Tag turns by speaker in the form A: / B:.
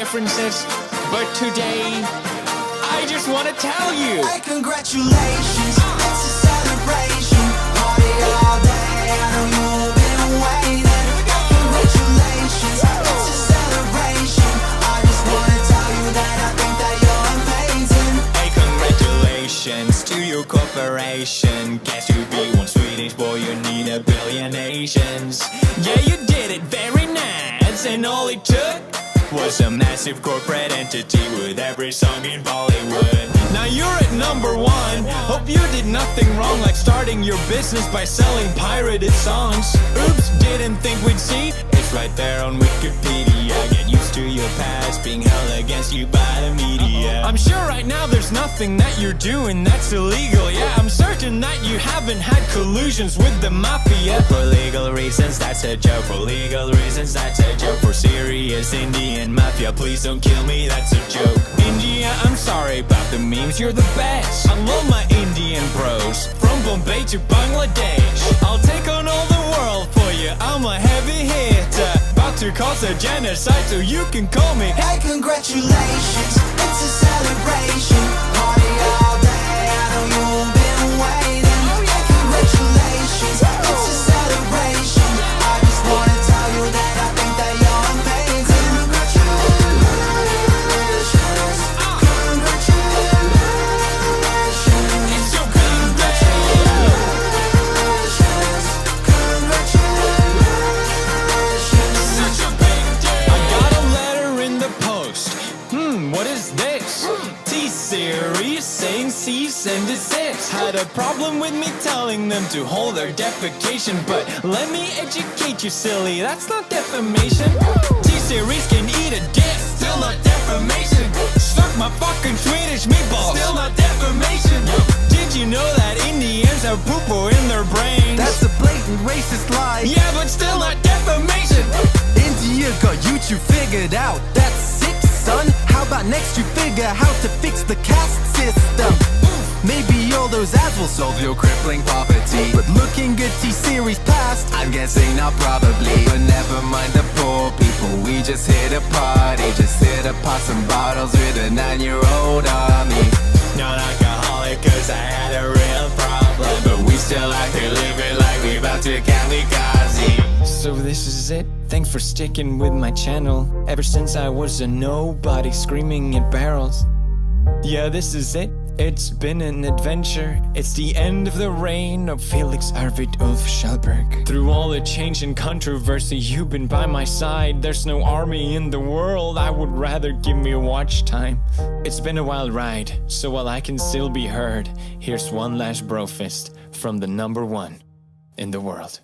A: differences, but today I just want to tell you,
B: hey, congratulations, it's a celebration. Party all day, I know you've been waiting. Congratulations, it's a celebration. I just wanna tell you that I think that you're amazing.
A: hey, congratulations to your corporation. Guess you be one Swedish boy, you need a billion Asians. Yeah, you did it very nice, and all it took was a massive corporate entity with every song in Bollywood. Now you're at number one. Hope you did nothing wrong, like starting your business by selling pirated songs. Oops, didn't think we'd see. It's right there on Wikipedia. Get used to your past being held against you by the media. I'm sure right now there's nothing that you're doing that's illegal. Yeah, I'm certain that you haven't had collusions with the mafia. For legal reasons, that's a joke. For legal reasons, that's a joke. For serious Indian mafia, please don't kill me, that's a joke. India, I'm sorry about the memes, you're the best. I love my Indian bros, from Bombay to Bangladesh. I'll take on all the world for you, I'm a heavy hitter. About to cause a genocide, so you can call me.
B: Hey, congratulations, it's a celebration. Party all day, I know you've been waiting. Hey, congratulations, it's a celebration. I just wanna tell you that I think that you're amazing. Congratulations, congratulations.
A: It's your big day.
B: Congratulations.
A: Such a big day. I got a letter in the post. What is this? T-Series saying cease and desist. Had a problem with me telling them to hold their defecation, but let me educate you, silly, that's not defamation. T-Series can eat a dick, still not defamation. Suck my fucking Swedish meatballs, still not defamation. Did you know that Indians have poo-poo in their brains?
C: That's a blatant racist lie.
A: Yeah, but still not defamation.
C: India got YouTube figured out. That's sick, son. How about next you figure how to fix the caste system? Maybe all those ads will solve your crippling poverty. But looking at T-Series past, I'm guessing not probably. But never mind the poor people, we just hit a party. Just hit a pop some bottles with a 9-year-old army.
A: Not alcoholic cause I had a real problem, but we still out here living like we about to kamikaze. So this is it, thanks for sticking with my channel. Ever since I was a nobody screaming at barrels. Yeah, this is it, it's been an adventure. It's the end of the reign of Felix Arvid Ulf Schallberg. Through all the change and controversy, you've been by my side. There's no army in the world, I would rather give me watch time. It's been a wild ride, so while I can still be heard, here's one last bro fist from the number one in the world.